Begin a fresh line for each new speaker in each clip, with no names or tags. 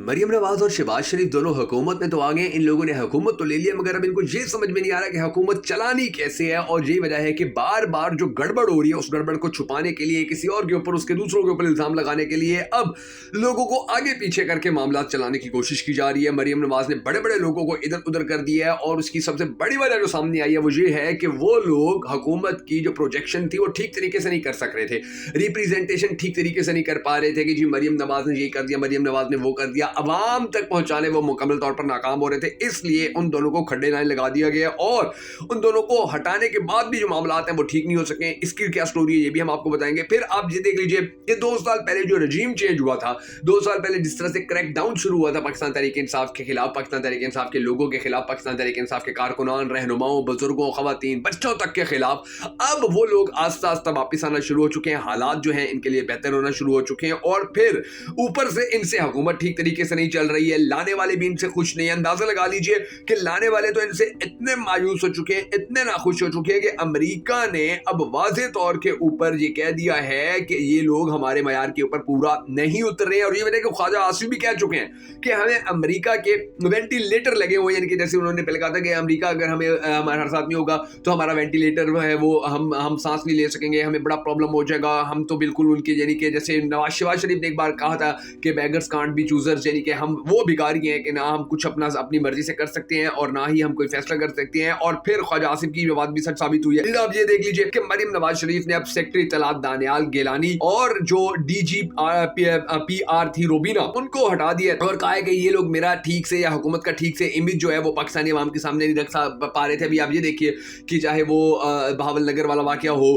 मरियम नवाज और शहबाज शरीफ दोनों हुकूमत में तो आ गए। इन लोगों ने हुकूमत तो ले लिया, मगर अब इनको ये समझ में नहीं आ रहा कि हुकूमत चलानी कैसे है। और यही वजह है कि बार बार जो गड़बड़ हो रही है उस गड़बड़ को छुपाने के लिए, किसी और के ऊपर, उसके दूसरों के ऊपर इल्जाम लगाने के लिए अब लोगों को आगे पीछे करके मामला चलाने की कोशिश की जा रही है। मरियम नवाज ने बड़े बड़े लोगों को इधर उधर कर दिया है और उसकी सबसे बड़ी वजह जो सामने आई है वो ये है कि वो लोग हुकूमत की जो प्रोजेक्शन थी वो ठीक तरीके से नहीं कर सक रहे थे, रिप्रेजेंटेशन ठीक तरीके से नहीं कर पा रहे थे कि जी मरियम नवाज ने ये कर दिया, मरियम नवाज ने वो कर दिया, अवाम तक पहुंचाने वो मुकम्मल तौर पर नाकाम हो रहे थे। इसलिए उन दोनों को खड्डे नाले लगा दिया गया और उन दोनों को हटाने के बाद भी जो मामला हैं वो ठीक नहीं हो सके। इसकी क्या स्टोरी है ये भी हम आपको बताएंगे। फिर आप ये देख लीजिए कि 2 साल पहले जो रजीम चेंज हुआ था, 2 साल पहले जिस तरह से क्रैक डाउन शुरू हुआ था पाकिस्तान तहरीक इंसाफ के खिलाफ, पाकिस्तान तहरीक इंसाफ के लोगों के खिलाफ, पाकिस्तान तहरीक इंसाफ के कारकुनान, रहनुमाओं, बुजुर्गों, खवातीन, बच्चों तक के खिलाफ, अब वो लोग आस्ता आस्ता वापिस आना शुरू हो चुके हैं। हालात जो हैं इनके लिए बेहतर होना शुरू हो चुके हैं और फिर ऊपर से इनसे हुकूमत ठीक तरीके से नहीं चल रही है, लाने वाले भी इनसे खुश नहीं है। अंदाजा लगा लीजिए कि लाने वाले तो इनसे इतने मायूस हो चुके हैं, इतने नाखुश हो चुके हैं कि अमेरिका ने अब वाज़ेह तौर के ऊपर ये कह दिया है कि ये लोग हमारे मयार के ऊपर पूरा नहीं उतर रहे हैं। और ये वजह ख्वाजा आसिफ भी कह चुके हैं कि हमें अमेरिका के वेंटिलेटर लगे हुए हैं, यानी कि जैसे उन्होंने पहले कहा था कि अमेरिका अगर हमें हमारे साथ नहीं होगा तो हमारा वेंटिलेटर है वो हम सांस नहीं ले सकेंगे, हमें बड़ा प्रॉब्लम हो जाएगा। हम तो बिल्कुल उनके यानी कि जैसे शहबाज शरीफ ने एक बार कहा था कि बेगर्स कांट बी चूजर्स, यानी कि हम वो भिखारी हैं कि ना हम कुछ अपनी मर्जी से कर सकते हैं और ना ही हम कोई फैसला कर सकते हैं। और फिर ख्वाजा आसिफ की बात भी सच साबित हुई है। फिर आप ये देख लीजिए कि मरियम नवाज शरीफ ने अब सेक्रेटरी इत्तलात दानियाल गिलानी और जो डीजी पीआर थी रोबीना, उनको हटा दिया और कहा है कि ये लोग मेरा ठीक से या हुकूमत का ठीक से इमेज जो है वो पाकिस्तानी अवाम के सामने नहीं रख पा रहे थे। अभी आप ये देखिए कि चाहे वो बहावल नगर वाला वाकया हो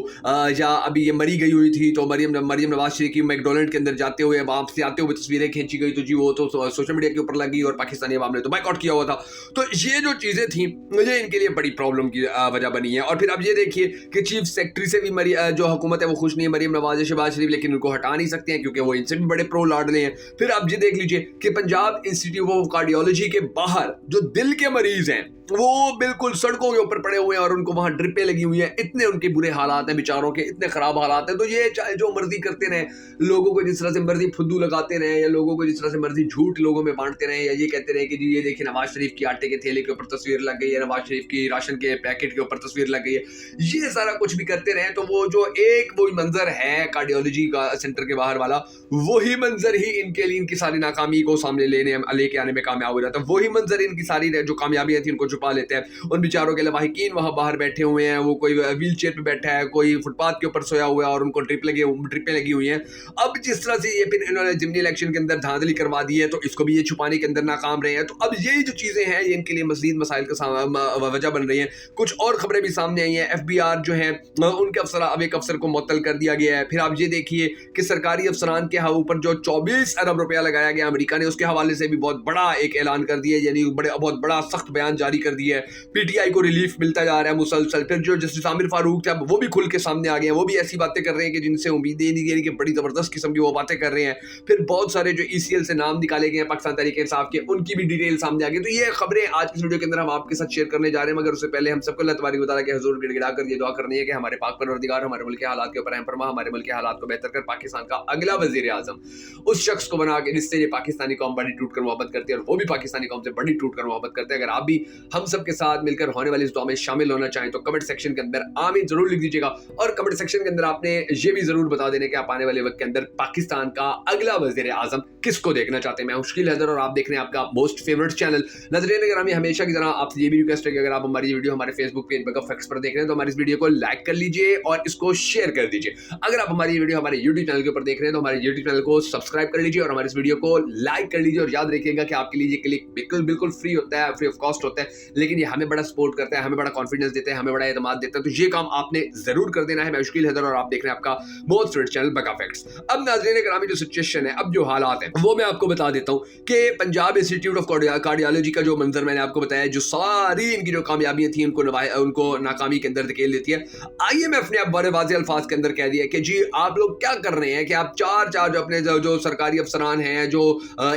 या अभी ये मरी गई हुई थी तो मरियम नवाज शरीफ की मैकडोनल्ड के अंदर जाते हुए, वहां से आते हुए तस्वीरें खींची गई तो जी वो तो सोशल मीडिया के ऊपर लगी और पाकिस्तानी अवाम ने तो बाइकआउट किया हुआ था। तो ये जो चीजें थी मुझे इनके लिए बड़ी प्रॉब्लम की वजह बनी है। और फिर आप ये देखिए कि चीफ सेक्रेटरी से भी जो हुकूमत है वो खुश नहीं है, मरियम नवाज शहबाज शरीफ, लेकिन उनको हटा नहीं सकते हैं क्योंकि वो इनसे भी बड़े प्रो लाडले हैं। फिर आप ये देख लीजिए कि पंजाब इंस्टीट्यूट ऑफ कार्डियोलॉजी के बाहर जो दिल के मरीज हैं वो बिल्कुल सड़कों के ऊपर पड़े हुए हैं और उनको वहां ड्रिपें लगी हुई हैं। इतने उनके बुरे हालात हैं बेचारों के, इतने खराब हालात हैं। तो ये चाहे जो मर्जी करते रहे, लोगों को जिस तरह से मर्जी फुद्दू लगाते रहे या लोगों को जिस तरह से मर्जी झूठ लोगों में बांटते रहे या ये कहते रहे कि जी ये देखिए नवाज शरीफ की आटे के थैले के ऊपर तस्वीर लग गई है, नवाज शरीफ की राशन के पैकेट के ऊपर तस्वीर लग गई है, ये सारा कुछ भी करते रहे तो वो जो वही मंजर है कार्डियोलॉजी का सेंटर के बाहर वाला, वही मंजर ही इनके लिए इनकी सारी नाकामी को सामने लेके आने में कामयाब हो जाता है। वही मंजर इनकी सारी जो कामयाबियां थी उनको छुपा लेते हैं। उन बेचारों के लवाहिकीन वहां बाहर बैठे हुए हैं, वो कोई व्हील चेयर पे बैठा है, कोई फुटपाथ के ऊपर सोया हुआ है और उनको ड्रिपें लगी हुई हैं। अब जिस तरह से ये फिर इन्होंने जिमनी इलेक्शन के अंदर धांधली करवा दी है तो इसको भी ये छुपाने के अंदर नाकाम रहे हैं। तो अब यही जो चीजें हैं ये इनके लिए मजीद मसाइल का वजह बन रही हैं। कुछ और खबरें भी सामने आई हैं। FBI जो है उनके अब एक अफसर को मुअत्तल कर दिया गया है। फिर आप ये देखिए कि सरकारी अफसरान के ऊपर जो 24 अरब रुपया लगाया गया अमेरिका ने, उसके हवाले से भी बहुत बड़ा एक ऐलान कर दिया, यानी बहुत बड़ा सख्त बयान जारी कर दिया है। PTI को रिलीफ मिलता जा रहा है मुसलसल। फिर जो जस्टिस आमिर फारूक थे वो भी खुल के सामने आ गए हैं, वो भी ऐसी बातें कर रहे हैं कि जिनसे उम्मीदें नहीं, यानी कि बड़ी जबरदस्त किस्म की वो बातें कर रहे हैं। फिर बहुत सारे जो ECL से नाम निकाले गए हैं पाकिस्तान तहरीक इंसाफ के, उनकी भी डिटेल सामने आ गई। तो ये खबरें आज की वीडियो के अंदर हम आपके साथ शेयर करने जा रहे हैं, मगर उससे पहले हम सबको अल्लाह तबारक व तआला के हुजूर गिड़गिड़ा कर ये दुआ करनी है कि हमारे पाक परवरदिगार हमारे मुल्क के हालात के ऊपर रहम फरमा, हमारे मुल्क के हालात को बेहतर कर पाकिस्तान का अगला वजीर आजम उस शख्स को बना के जिससे ये पाकिस्तानी कौम बड़ी टूट कर मोहब्बत करती है और वो भी पाकिस्तानी कौम से बड़ी टूट कर मोहब्बत करते हैं। अगर आप भी हम सब के साथ मिलकर होने वाली इस दुआ में शामिल होना चाहें तो कमेंट सेक्शन के अंदर आमीन जरूर लिख दीजिएगा और कमेंट सेक्शन के अंदर आपने ये भी जरूर बता देने कि आप आने वाले वक्त के अंदर पाकिस्तान का अगला वजीर आजम किसको देखना चाहते हैं। मैं मुश्किल हैदर और आप देख रहे हैं आपका मोस्ट फेवरेट चैनल नजरीन ग्रामी। हमेशा की तरह आपसे ये भी रिक्वेस्ट है कि अगर आप हमारी वीडियो हमारे फेसबुक पेज बगफ फैक्ट्स पर देख रहे हैं तो हमारी इस वीडियो को लाइक कर लीजिए और इसको शेयर कर दीजिए। अगर आप हमारी वीडियो हमारे यूट्यूब चैनल के ऊपर देख रहे हैं तो हमारे यूट्यूब चैनल को सब्सक्राइब कर लीजिए और हमारे इस वीडियो को लाइक कर लीजिए। और याद रखिएगा कि आपके लिए ये क्लिक बिल्कुल फ्री होता है, फ्री ऑफ कॉस्ट होता है, लेकिन ये हमें बड़ा सपोर्ट करता है, हमें बड़ा कॉन्फिडेंस देता है, हमें बड़ा एतमाद देता है। तो ये काम आपने जरूर कर देना है। मैं मुश्किल हैदर और आप देख रहे हैं आपका मोस्ट फेवरेट चैनल बका फैक्ट्स। अब नाज़रीन ग्रामी जो सिचुएशन है, अब जो हालात है वो मैं आपको बता देता हूँ कि पंजाब इंस्टीट्यूट ऑफ कार्डियोलॉजी का जो मंजर मैंने आपको बताया, जो सारी इनकी जो कामयाबियां थी उनको नाकामी के अंदर धकेल देती है। IMF ने अब बड़े वाज़ेह अल्फाज के अंदर कह दिया कि जी आप लोग क्या कर रहे हैं कि आप चार जो अपने जो सरकारी अफसरान हैं, जो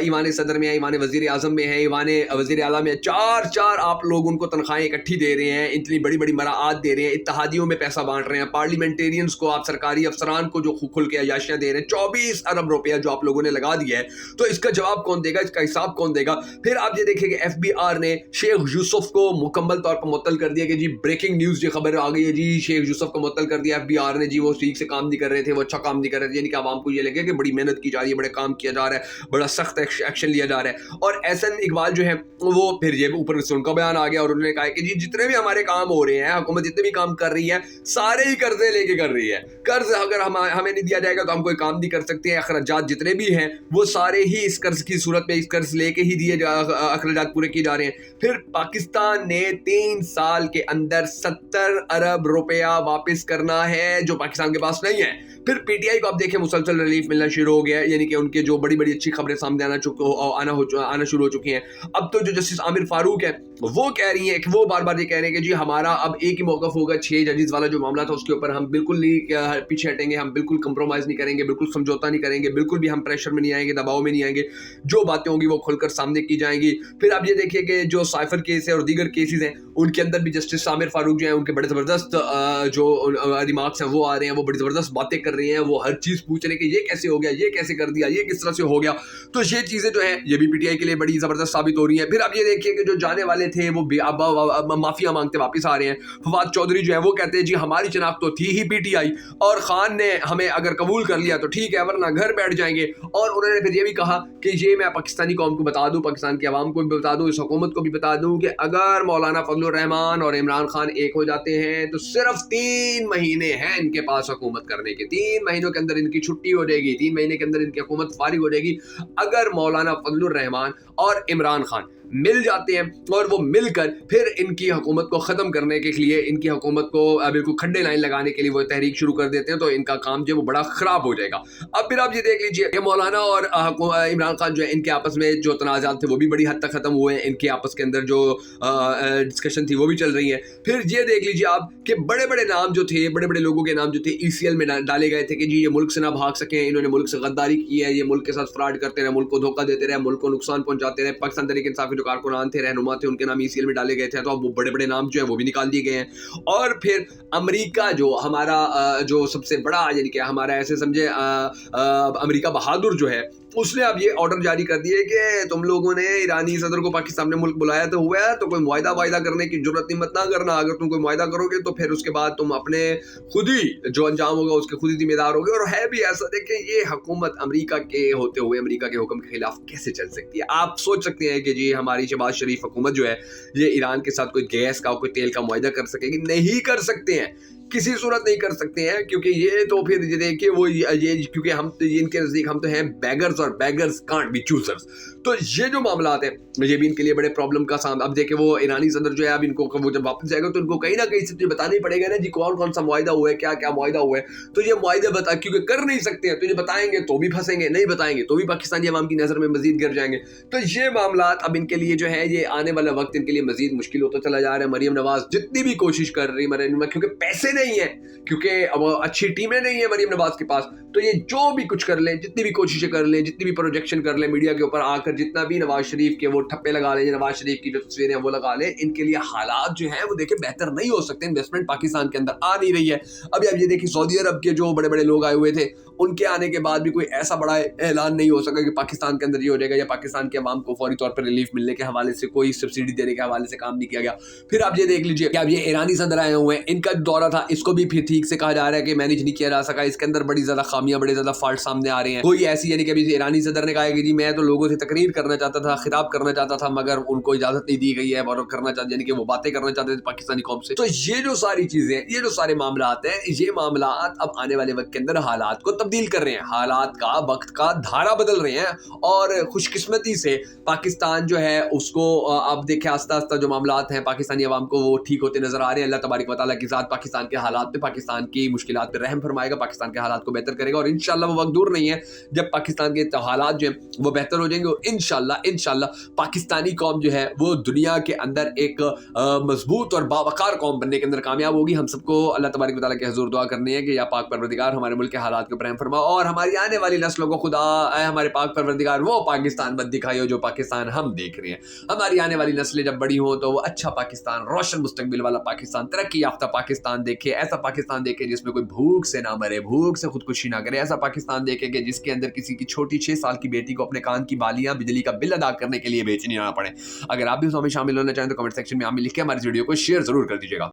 ईवान सदर में है, ईवान वजीर आजम में है, ईवान वजीर आला में, चार आप लोग उनको तनख्वाहें इकट्ठी दे रहे हैं, इतनी बड़ी बड़ी मराआत दे रहे हैं, इत्तेहादियों में पैसा बांट रहे हैं, पार्लियामेंटेरियंस को आप सरकारी अफसरान को जो खुल के अयाशियां दे रहे हैं, 24 अरब रुपया जो आप लोगों ने लगा दिया है, तो इसका जवाब कौन देगा, इसका हिसाब कौन देगा। फिर आप ये देखिए कि FBI ने शेख यूसुफ को मुकम्मल तौर पर मुअत्तल कर दिया कि जी ब्रेकिंग न्यूज़, ये खबर आ गई है जी, शेख यूसुफ को मुअत्तल कर दिया FBI ने जी, वो ठीक से काम नहीं कर रहे थे, वो अच्छा काम नहीं कर रहे थे, यानी कि आवाम को ये लगे कि बड़ी मेहनत की जा रही है, बड़े काम किया जा रहा है, बड़ा सख्त एक्शन लिया जा रहा है। और एहसन इकबाल जो है वो फिर ये ऊपर से उनका बयान आ गया और उन्होंने कहा कि जी जितने भी हमारे काम हो रहे हैं, हुकूमत जितने भी काम कर रही है, सारे ही कर्जे लेके कर रही है, कर्ज अगर हमें नहीं दिया जाएगा तो हम कोई काम नहीं कर सकते हैं, अखराजात जितने भी हैं वो सारे ही इस कर्ज की सूरत में इस कर्ज लेके ही दिए अखराजात पूरे किए जा रहे हैं। फिर पाकिस्तान ने 3 साल के अंदर 70 अरब रुपया वापस करना है जो पाकिस्तान के पास नहीं है। फिर PTI को आप देखें मुसलसल रिलीफ मिलना शुरू हो गया है, यानी कि उनके जो बड़ी बड़ी अच्छी खबरें सामने आना शुरू हो चुकी हैं। अब तो जो जस्टिस आमिर फारूक है वो कह रही है कि वो बार बार ये कह रहे हैं कि जी हमारा अब एक ही मौक़िफ़ होगा, 6 जजेस वाला जो मामला था उसके ऊपर हम बिल्कुल नहीं पीछे हटेंगे, हम बिल्कुल कंप्रोमाइज़ नहीं करेंगे, बिल्कुल समझौता नहीं करेंगे, बिल्कुल भी हम प्रेशर में नहीं आएंगे, दबाव में नहीं आएंगे, जो बातें होंगी वो खुलकर सामने की जाएंगी। फिर आप ये देखिए कि जो साइफर केस है और दीगर केसेस हैं उनके अंदर भी जस्टिस आमिर फारूक जो है उनके बड़े ज़बरदस्त जो रिमार्क्स हैं वो आ रहे हैं, वो बड़ी ज़बरदस्त बातें कर रहे हैं, वो हर चीज़ पूछ रहे हैं कि ये कैसे हो गया, ये कैसे कर दिया, ये किस तरह से हो गया। तो ये चीज़ें जो है ये भी PTI के लिए बड़ी ज़बरदस्त साबित हो रही हैं। फिर आप ये देखिए कि जो जाने वाले थे वो अब माफिया मांगते वापस आ रहे हैं। फवाद चौधरी जो है वो कहते हैं जी हमारी शनाख्त तो थी ही PTI और खान ने हमें अगर कबूल कर लिया तो ठीक है, वरना घर बैठ जाएंगे। और उन्होंने फिर ये भी कहा कि ये मैं पाकिस्तानी कौम को बता दूं, पाकिस्तान की आवाम को भी बता दूं, इस हुकूमत को भी बता दूं कि अगर मौलाना फजलुर रहमान और इमरान खान एक हो जाते हैं तो सिर्फ 3 महीने हैं इनके पास हुकूमत करने के, 3 महीनों के अंदर इनकी छुट्टी हो जाएगी, 3 महीने के अंदर इनकी हुकूमत फारिग हो जाएगी अगर मौलाना फजलुर रहमान और इमरान खान मिल जाते हैं और वो मिलकर फिर इनकी हुकूमत को ख़त्म करने के लिए, इनकी हुकूमत को बिल्कुल खड्डे लाइन लगाने के लिए वो तहरीक शुरू कर देते हैं, तो इनका काम जो है वो बड़ा ख़राब हो जाएगा। अब फिर आप ये देख लीजिए कि मौलाना और इमरान खान जो है इनके आपस में जो तनाज़ात थे वो भी बड़ी हद तक ख़त्म हुए हैं, इनके आपस के अंदर जो डिस्कशन थी वो भी चल रही है। फिर ये देख लीजिए आप कि बड़े बड़े नाम जो थे, बड़े बड़े लोगों के नाम जो थे ECL में डाले गए थे कि जी ये मुल्क से ना भाग सकें, इन्होंने मुल्क से गद्दारी की है, ये मुल्क के साथ फ्रॉड करते रहे, मुल्क को धोखा देते रहे, मुल्क को नुकसान पहुंचाते रहे। पाकिस्तान तहरीक इंसाफ के जो कारकुनान थे, रहनुमा थे, उनके नाम ECL में डाले गए थे, तो अब वो बड़े बड़े नाम जो है वो भी निकाल दिए गए हैं। और फिर अमेरिका जो हमारा जो सबसे बड़ा यानी कि हमारा ऐसे समझे अमेरिका बहादुर जो है उसने अब ये ऑर्डर जारी कर दिए कि तुम लोगों ने ईरानी सदर को पाकिस्तान में मुल्क बुलाया तो हुआ है, तो कोई मुआहिदा वायदा करने की जरूरत नहीं, मत ना करना। अगर तुम कोई मुआहिदा करोगे तो फिर उसके बाद तुम अपने खुद ही जो अंजाम होगा उसके खुद ही जिम्मेदार होगे। और है भी ऐसा, देखें ये हुकूमत अमेरिका के होते हुए अमेरिका के हुक्म के खिलाफ कैसे चल सकती है। आप सोच सकते हैं कि जी हमारी शहबाज शरीफ हुकूमत जो है ये ईरान के साथ कोई गैस का कोई तेल का मुआहिदा कर सकेगी? नहीं कर सकते हैं, किसी सूरत नहीं कर सकते हैं, क्योंकि ये तो फिर ये देखिए वो ये क्योंकि हम तो इनके नज़दीक हम तो हैं बैगर्स और बैगर्स कांट बी चूजर्स। तो ये जो मामलात हैं ये भी इनके लिए बड़े प्रॉब्लम का सामना। अब देखिए वो ईरानी सदर जो है अब इनको वो जब वापस जाएगा तो इनको कहीं ना कहीं से तो बताना ही पड़ेगा ना जी कौन कौन सा मुआहिदा हुआ है, क्या क्या मुआहिदा हुआ है। तो ये मुआहिदे बता क्योंकि कर नहीं सकते हैं, तो ये बताएंगे तो भी फंसेंगे, नहीं बताएंगे तो भी पाकिस्तानी अवाम की नज़र में मजीद गिर जाएंगे। तो ये मामलात अब इनके लिए जो है ये आने वाला वक्त इनके लिए मजीद मुश्किल होता चला जा रहा है। मरियम नवाज जितनी भी कोशिश कर रही है, क्योंकि पैसे नहीं है, क्योंकि अब अच्छी टीमें नहीं है मरियम नवाज के पास, तो ये जो भी कुछ कर लें, जितनी भी कोशिशें कर लें, जितनी भी प्रोजेक्शन कर लें मीडिया के ऊपर आकर, जितना भी नवाज शरीफ के वो ठप्पे लगा लें, नवाज शरीफ की जो तस्वीरें वो लगा लें, इनके लिए हालात जो है वो देखिए बेहतर नहीं हो सकते। इन्वेस्टमेंट पाकिस्तान के अंदर आ नहीं रही है। अभी आप ये देखिए सऊदी अरब के जो बड़े बड़े लोग आए हुए थे उनके आने के बाद भी कोई ऐसा बड़ा ऐलान नहीं हो सका कि पाकिस्तान के अंदर ये हो जाएगा या पाकिस्तान के अवाम को फौरी तौर पर रिलीफ मिलने के हवाले से कोई सब्सिडी देने के हवाले से काम नहीं किया गया। फिर आप ये देख लीजिए कि अब ये ईरानी सदर आए हुए हैं, इनका दौरा था, इसको भी फिर ठीक से कहा जा रहा है कि मैनेज नहीं किया जा सका, इसके अंदर बड़ी ज्यादा खामियां, बड़े ज्यादा फॉल्ट सामने आ रहे हैं। कोई ऐसी यानी कि अभी ईरानी सदर ने कहा है कि जी मैं तो लोगों से तकरीर करना चाहता था, खिताब करना चाहता था, मगर उनको इजाजत नहीं दी गई है और करना चाहते यानी कि वो बातें करना चाहते थे पाकिस्तानी कौम से। तो ये जो सारी चीजें, ये जो सारे मामलात हैं, ये मामलात अब आने वाले वक्त के अंदर हालात को तब्दील कर रहे हैं, हालात का वक्त का धारा बदल रहे हैं। और खुशकिस्मती से पाकिस्तान जो है उसको अब देखे आस्ता आस्ता जो मामलात हैं पाकिस्तानी अवाम को वो ठीक होते नजर आ रहे हैं। अल्लाह तबारक व तआला की ज़ात पाकिस्तान के हालात पे, पाकिस्तान की मुश्किलात पे रहम फरमाएगा, पाकिस्तान के हालात को बेहतर करेगा और इंशाल्लाह वो वक्त दूर नहीं है जब पाकिस्तान के हालात जो हैं वो बेहतर हो जाएंगे और इंशाल्लाह पाकिस्तानी कौम जो है वो दुनिया के अंदर एक मजबूत और बावकार कौम बनने के अंदर कामयाब होगी। हम सबको अल्लाह तबारक व तआला के हुजूर दुआ करनी है कि या पाक परवरदिगार हमारे मुल्क के हालात के ऊपर रहम फरमा और हमारी आने वाली नस्लों को खुदा हमारे पाक परवरदिगार वो पाकिस्तान मत दिखाई हो जो पाकिस्तान हम देख रहे हैं। हमारी आने वाली नस्लें जब बड़ी हों तो वो अच्छा पाकिस्तान, रोशन मुस्तकबिल वाला पाकिस्तान, तरक्की याफ्ता पाकिस्तान देखे, ऐसा पाकिस्तान देखे जिसमें कोई भूख से ना मरे, भूख से खुदकुशी ना करे, ऐसा पाकिस्तान देखे कि जिसके अंदर किसी की छोटी 6 साल की बेटी को अपने कान की बालियां बिजली का बिल अदा करने के लिए बेचनी ना पड़े। अगर आप भी उसमें शामिल होना चाहें तो कमेंट सेक्शन में आमिर लिख के हमारी वीडियो को शेयर जरूर कर दीजिएगा।